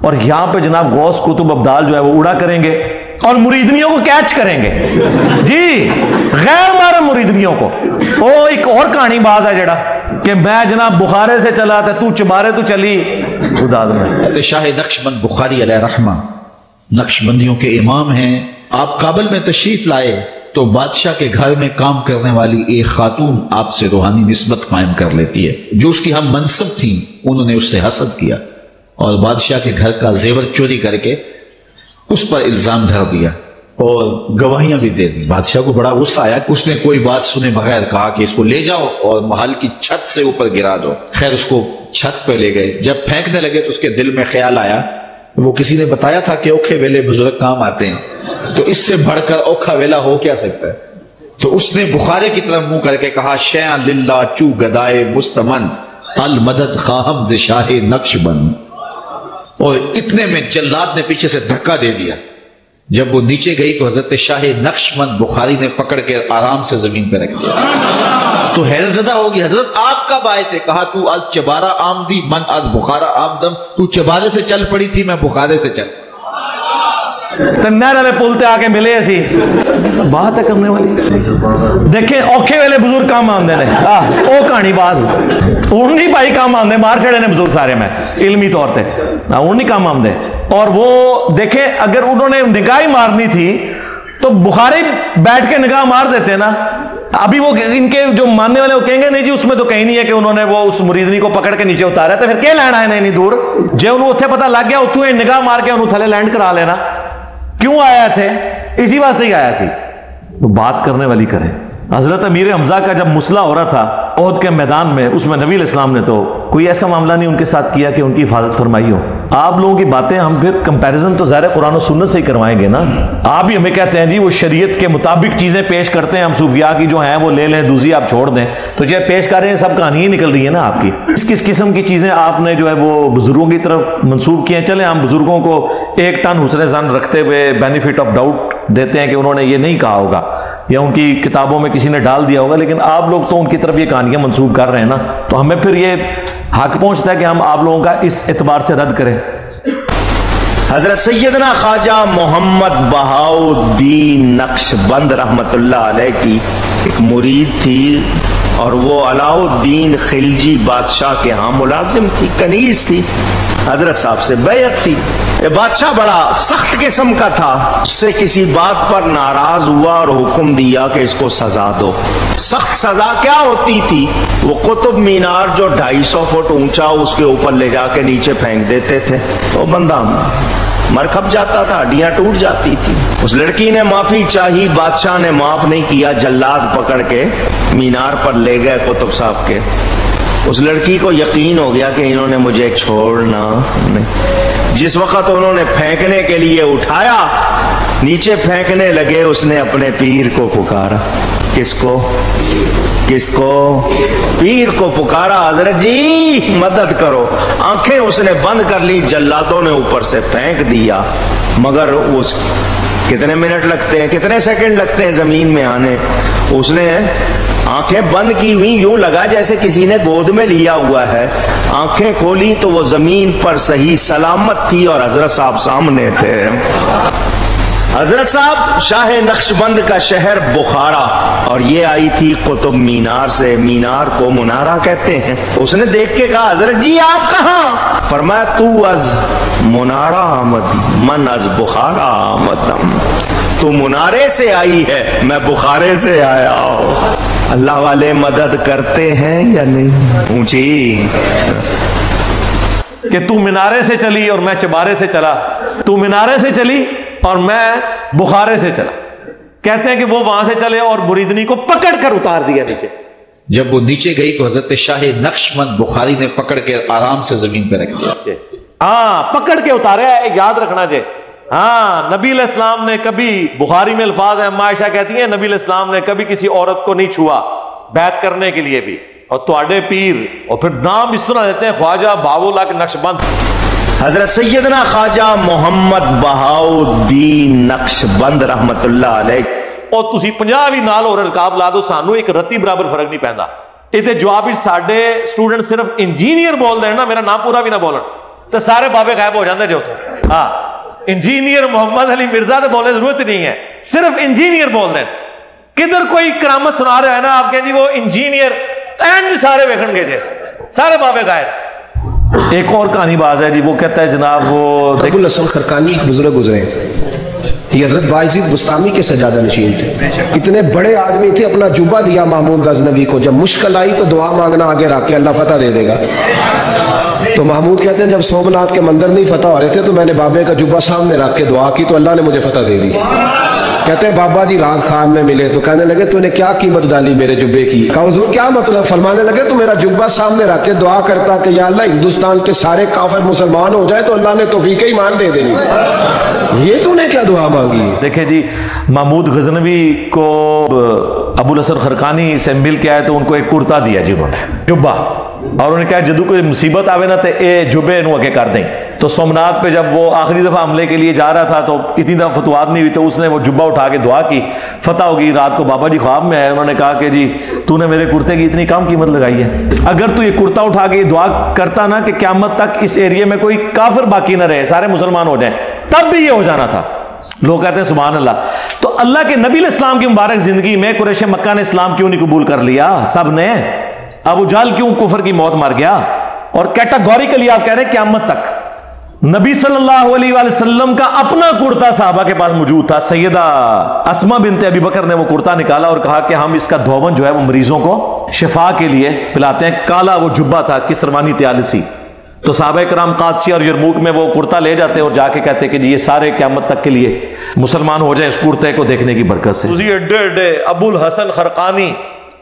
اور یہاں پہ جناب غوث قطب ابدال جو ہے وہ اڑا کریں گے اور مریدنیوں کو کیچ کریں گے جی، غیر محرم مریدنیوں کو. وہ ایک اور کہانی باز ہے جڑا کہ میں جناب بخارے سے چلا تھا، تو چبارے تو چلی خدا میں. شاہ نقشبند بخاری علیہ رحمہ نقشبندیوں کے امام ہیں. آپ کابل میں تشریف لائے تو بادشاہ کے گھر میں کام کرنے والی ایک خاتون آپ سے روحانی نسبت قائم کر لیتی ہے. جو اس کی ہم منصب تھیں انہوں نے اس سے حسد کیا اور بادشاہ کے گھر کا زیور چوری کر کے اس پر الزام دھر دیا اور گواہیاں بھی دے دی. بادشاہ کو بڑا غصہ آیا. اس نے کوئی بات سنے بغیر کہا کہ اس کو لے جاؤ اور محل کی چھت سے اوپر گرا دو. خیر اس کو چھت پہ لے گئے. جب پھینکنے لگے تو اس کے دل میں خیال آیا، وہ کسی نے بتایا تھا کہ اوکھے ویلے بزرگ کام آتے ہیں، تو اس سے بڑھ کر اوکھا ویلا ہو کیا سکتا ہے. تو اس نے بخارے کی طرف منہ کر کے کہا، شیئا للہ چو گدائے مستمند المدد خواہم ز شاہ نقشبند. اور اتنے میں جلاد نے پیچھے سے دھکا دے دیا. جب وہ نیچے گئی تو حضرت شاہ نقشبند بخاری نے پکڑ کے آرام سے زمین پہ رکھ دیا. تو حیرت زدہ ہوگی، حضرت آپ کب آئے تھے؟ کہا تو از چبارہ آمدی من از بخارا آمدم. تو چبارے سے چل پڑی تھی، میں بخارے سے چل. نہر والے پل تے آ کے ملے اسی بات ہے کرنے والی. دیکھیں اوکھے ویلے بزرگ کام آندے نے، او کہانی باز ہوں نہیں بھائی کام آندے، مار چھڑے نے بزرگ سارے میں علمی طور تے ہوں نہیں کام آندے. اور وہ دیکھیں اگر انہوں نے نگاہ ہی مارنی تھی تو بخاری بیٹھ کے نگاہ مار دیتے نا. ابھی وہ ان کے جو ماننے والے وہ کہیں گے نہیں جی اس میں تو کہیں نہیں ہے کہ انہوں نے وہ اس مریدنی کو پکڑ کے نیچے اتارا، تو پھر کیا لینا ہے نہیں دور جے انہوں اتنے پتہ لگ گیا اتوں نگاہ مار کے انہوں تھلے لینڈ کرا لینا. کیوں آیا تھے؟ اسی واسطے ہی آیا سی. تو بات کرنے والی کرے. حضرت امیر حمزہ کا جب مسئلہ ہو رہا تھا احد کے میدان میں، اس میں نبی علیہ السلام نے تو کوئی ایسا معاملہ نہیں ان کے ساتھ کیا کہ ان کی حفاظت فرمائی ہو. آپ لوگوں کی باتیں ہم پھر کمپیریزن تو ظاہر قرآن و سنت سے ہی کروائیں گے نا. آپ ہی ہمیں کہتے ہیں جی وہ شریعت کے مطابق چیزیں پیش کرتے ہیں، ہم صوفیاء کی جو ہیں وہ لے لیں، دوسری آپ چھوڑ دیں. تو جو پیش کر رہے ہیں سب کہانی ہی نکل رہی ہے نا آپ کی. کس قسم کی چیزیں آپ نے جو ہے وہ بزرگوں کی طرف منسوب کی ہیں. چلیں ہم بزرگوں کو ایک ٹن حسن ظن رکھتے ہوئے بینیفٹ آف ڈاؤٹ دیتے ہیں کہ انہوں نے یہ نہیں کہا ہوگا یا ان کی کتابوں میں کسی نے ڈال دیا ہوگا، لیکن آپ لوگ تو ان کی طرف یہ کہانیاں منسوب کر رہے ہیں نا. تو ہمیں پھر یہ حق پہنچتا ہے کہ ہم آپ لوگوں کا اس اعتبار سے رد کریں. حضرت سیدنا خواجہ محمد بہاؤالدین نقشبند رحمت اللہ علیہ کی ایک مرید تھی اور وہ علاء الدین خلجی بادشاہ کے ہاں ملازم تھی، کنیز تھی. حضرت صاحب سے بیعت تھی. یہ بادشاہ بڑا سخت قسم کا تھا، اس سے کسی بات پر ناراض ہوا اور حکم دیا کہ اس کو سزا دو. سخت سزا کیا ہوتی تھی؟ وہ قطب مینار جو 250 فٹ اونچا اس کے اوپر لے جا کے نیچے پھینک دیتے تھے. وہ بندہ مر کھپ جاتا تھا، ہڈیاں ٹوٹ جاتی تھی. اس لڑکی نے معافی چاہی، بادشاہ نے معاف نہیں کیا. جلاد پکڑ کے مینار پر لے گئے قطب صاحب کے. اس لڑکی کو یقین ہو گیا کہ انہوں نے مجھے چھوڑنا نہیں. جس وقت انہوں نے پھینکنے کے لیے اٹھایا، نیچے پھینکنے لگے، اس نے اپنے پیر کو پکارا. کس کو؟ پیر کو پکارا. حضرت جی مدد کرو. آنکھیں اس نے بند کر لی، جلادوں نے اوپر سے پھینک دیا. مگر اس کتنے منٹ لگتے ہیں، کتنے سیکنڈ لگتے ہیں زمین میں آنے. اس نے آنکھیں بند کی ہوئی، یوں لگا جیسے کسی نے گود میں لیا ہوا ہے. آنکھیں کھولی تو وہ زمین پر صحیح سلامت تھی اور حضرت صاحب سامنے تھے. حضرت صاحب شاہ نقشبند کا شہر بخارا، اور یہ آئی تھی قطب مینار سے. مینار کو منارہ کہتے ہیں. اس نے دیکھ کے کہا حضرت جی آپ کہاں؟ فرمایا تو از منارہ آمد من از بخارا آمدم. تو منارے سے آئی ہے، میں بخارے سے آیا ہوں. اللہ والے مدد کرتے ہیں یا نہیں؟ اونچی کہ تو منارے سے چلی اور میں چبارے سے چلا، تو منارے سے چلی اور میں بخارے سے چلا. کہتے ہیں کہ وہ وہاں سے چلے اور مریدنی کو پکڑ کر اتار دیا نیچے. جب وہ نیچے گئی تو حضرت شاہ نقشبند بخاری نے پکڑ کے آرام سے زمین پہ رکھ دیا. ہاں پکڑ کے اتارے. یاد رکھنا جے. ہاں نبی علیہ السلام نے کبھی، بخاری میں الفاظ ہیں، عائشہ کہتی ہیں نبی علیہ السلام نے کبھی کسی عورت کو نہیں چھوا بیعت کرنے کے لیے بھی. اور تواڈے پیر، اور پھر نام اس طرح دیتے ہیں خواجہ بہاؤاللہ کے نقشبند. حضرت سیدنا خواجہ محمد بہاؤالدین نقشبند رحمت اللہ علیہ. اور تسی 50 بھی نال اور رکاب لا دو، سانو ایک رتی برابر فرق نہیں پیندا. یہ جواب ساڈے اسٹوڈنٹ صرف انجینئر بول دیں نا، میرا نام پورا بھی نہ بولن، تو سارے بابے غائب ہو جاندے جو تو ہاں انجینئر محمد علی مرزا تو بولنے ضرورت نہیں ہے، صرف انجینئر بول دیں. کدھر کوئی کرامت سنا رہا ہے نا آپ کہیں جی وہ انجینئر اینڈ سارے ویکھن گے جی سارے بابے غائب. ایک اور کہانی باز ہے جی، وہ کہتا ہے جناب وہ ابو الحسن خرقانی ایک بزرگ گزرے، یہ حضرت باعزید بستامی کے سجادہ نشین تھے، اتنے بڑے آدمی تھے. اپنا جبہ دیا محمود غزنوی کو، جب مشکل آئی تو دعا مانگنا آگے رکھ کے اللہ فتح دے دے گا. تو محمود کہتے ہیں جب سومناتھ کے مندر نہیں فتح ہو رہے تھے تو میں نے بابے کا جبہ سامنے رکھ کے دعا کی تو اللہ نے مجھے فتح دے دی. کہتے ہیں بابا جی رات خواب میں ملے تو کہنے لگے تو نے کیا قیمت ڈالی میرے جبے کی؟ کہا حضور کیا مطلب؟ فرمانے لگے تو میرا جبہ سامنے رکھ کے دعا کرتا کہ یا اللہ ہندوستان کے سارے کافر مسلمان ہو جائے تو اللہ نے توفیق ایمان دے دینی. یہ تو نے کیا دعا مانگی؟ دیکھیں جی محمود غزنوی کو ابو الحسن خرقانی سے مل کے آئے تو ان کو ایک کرتا دیا جی انہوں نے جبہ، اور انہوں نے کہا جدو کوئی مصیبت آوے نا تے اے جبے انہوں اگے کر دیں. تو سومناتھ پہ جب وہ آخری دفعہ حملے کے لیے جا رہا تھا تو اتنی دفعہ فتوحات نہیں ہوئی تو اس نے وہ جبہ اٹھا کے دعا کی، فتح ہوگی. رات کو بابا جی خواب میں آئے، انہوں نے کہا کہ جی تو نے میرے کرتے کی اتنی کم قیمت لگائی ہے، اگر تو یہ کرتا اٹھا کے یہ دعا کرتا نا کہ قیامت تک اس ایریے میں کوئی کافر باقی نہ رہے سارے مسلمان ہو جائیں، تب بھی یہ ہو جانا تھا. لوگ کہتے ہیں سبحان اللہ. تو اللہ کے نبی علیہ السلام کی مبارک زندگی میں قریش مکہ نے اسلام کیوں نہیں قبول کر لیا؟ سب نے. ابو جہل کیوں کفر کی موت مر گیا؟ اور کیٹاگوریکلی آپ کہہ رہے ہیں قیامت تک نبی صلی اللہ علیہ وآلہ وسلم کا اپنا کرتا صحابہ کے پاس موجود تھا. سیدہ اسما بنت ابی بکر نے وہ کرتا نکالا اور کہا کہ ہم اس کا دھون جو ہے وہ مریضوں کو شفا کے لیے پلاتے ہیں. کالا وہ جبہ تھا کسروانی تیالسی. تو صحابہ کرام قادسیہ اور یرموک میں وہ کرتا لے جاتے اور جا کے کہتے کہ جی یہ سارے قیامت تک کے لیے مسلمان ہو جائیں اس کرتے کو دیکھنے کی برکت سے. ابو الحسن خرقانی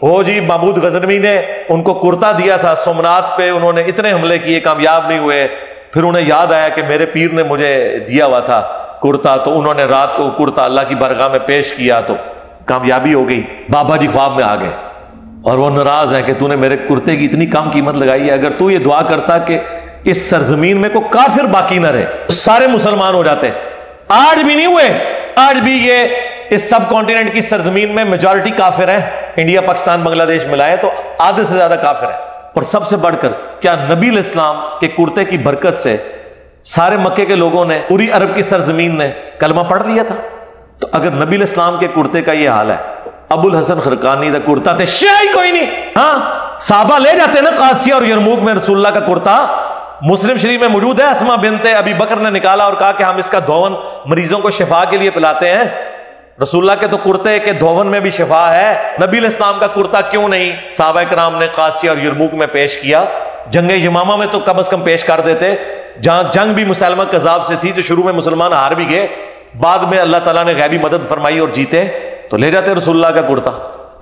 وہ جی محمود غزنوی نے ان کو کرتا دیا تھا. سومناتھ پہ انہوں نے اتنے حملے کیے کامیاب نہیں ہوئے. پھر انہیں یاد آیا کہ میرے پیر نے مجھے دیا ہوا تھا کرتا، تو انہوں نے رات کو کرتا اللہ کی بارگاہ میں پیش کیا تو کامیابی ہو گئی. بابا جی خواب میں آ گئے اور وہ ناراض ہے کہ تو نے میرے کرتے کی اتنی کم قیمت لگائی ہے. اگر تو یہ دعا کرتا کہ اس سرزمین میں کوئی کافر باقی نہ رہے سارے مسلمان ہو جاتے. آج بھی نہیں ہوئے. آج بھی یہ اس سب کانٹیننٹ کی سرزمین میں میجورٹی کافر ہیں. انڈیا پاکستان بنگلہ دیش ملائے تو آدھے سے زیادہ کافر ہیں. اور سب سے بڑھ کر کیا نبی علیہ السلام کے کرتے کی برکت سے سارے مکے کے لوگوں نے پوری عرب کی سرزمین نے کلمہ پڑھ لیا تھا؟ تو اگر نبی علیہ السلام کے کرتے کا یہ حال ہے، ابو الحسن خرقانی دا کرتا تھے شیعہ کوئی نہیں. ہاں صحابہ لے جاتے نا قادسیہ اور یرموک میں رسول اللہ کا کرتا. مسلم شریف میں موجود ہے اسما بنت ابی بکر نے نکالا اور کہا کہ ہم اس کا دھون مریضوں کو شفا کے لیے پلاتے ہیں. رسول اللہ کے تو کرتے کے دھون میں بھی شفا ہے، نبی علیہ السلام کا کرتا کیوں نہیں؟ صحابہ کرام نے قادسیہ اور یرموک میں پیش کیا. جنگ یمامہ میں تو کم از کم پیش کر دیتے، جہاں جنگ بھی مسلمہ کذاب سے تھی تو شروع میں مسلمان ہار بھی گئے، بعد میں اللہ تعالیٰ نے غیبی مدد فرمائی اور جیتے تو لے جاتے رسول اللہ کا کرتا.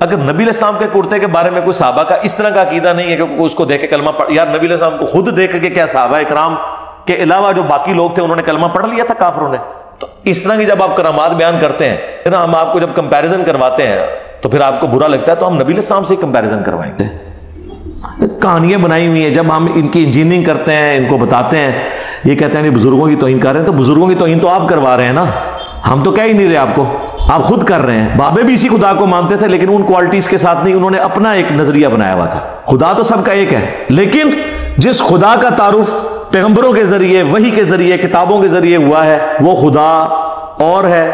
اگر نبی علیہ السلام کے کرتے کے بارے میں کوئی صحابہ کا اس طرح کا عقیدہ نہیں ہے کہ اس کو دیکھ کے کلمہ پڑھ، یار نبی علیہ السلام کو خود دیکھ کے کیا صحابہ اکرام کے علاوہ جو باقی لوگ تھے انہوں نے کلمہ پڑھ لیا تھا کافروں نے؟ تو اس طرح کی جب آپ کرامات بیان کرتے ہیں پھر ہم آپ کو جب کمپیریزن کرواتے ہیں تو پھر آپ کو برا لگتا ہے تو ہم نبی علیہ السلام سے ہی کمپیریزن کروائیں گے. کہانیاں بنائی ہوئی ہیں. جب ہم ان کی انجینئرنگ کرتے ہیں ان کو بتاتے ہیں یہ کہتے ہیں کہ بزرگوں کی توہین کر رہے ہیں، تو بزرگوں کی توہین تو آپ کروا رہے ہیں نا، ہم تو کہہ ہی نہیں رہے آپ کو، آپ خود کر رہے ہیں. بابے بھی اسی خدا کو مانتے تھے لیکن ان کوالٹیز کے ساتھ نہیں، انہوں نے اپنا ایک نظریہ بنایا ہوا تھا. خدا تو سب کا ایک ہے لیکن جس خدا کا تعارف پیغمبروں کے ذریعے وحی کے ذریعے کتابوں کے ذریعے ہوا ہے وہ خدا اور ہے،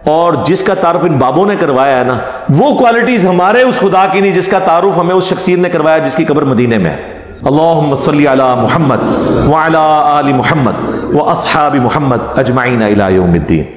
اور جس کا تعارف ان بابوں نے کروایا ہے نا وہ کوالٹیز ہمارے اس خدا کی نہیں جس کا تعارف ہمیں اس شخصیت نے کروایا جس کی قبر مدینے میں ہے. اللہم صلی علی محمد وعلی آل محمد واصحاب محمد اجمعین الی یوم الدین.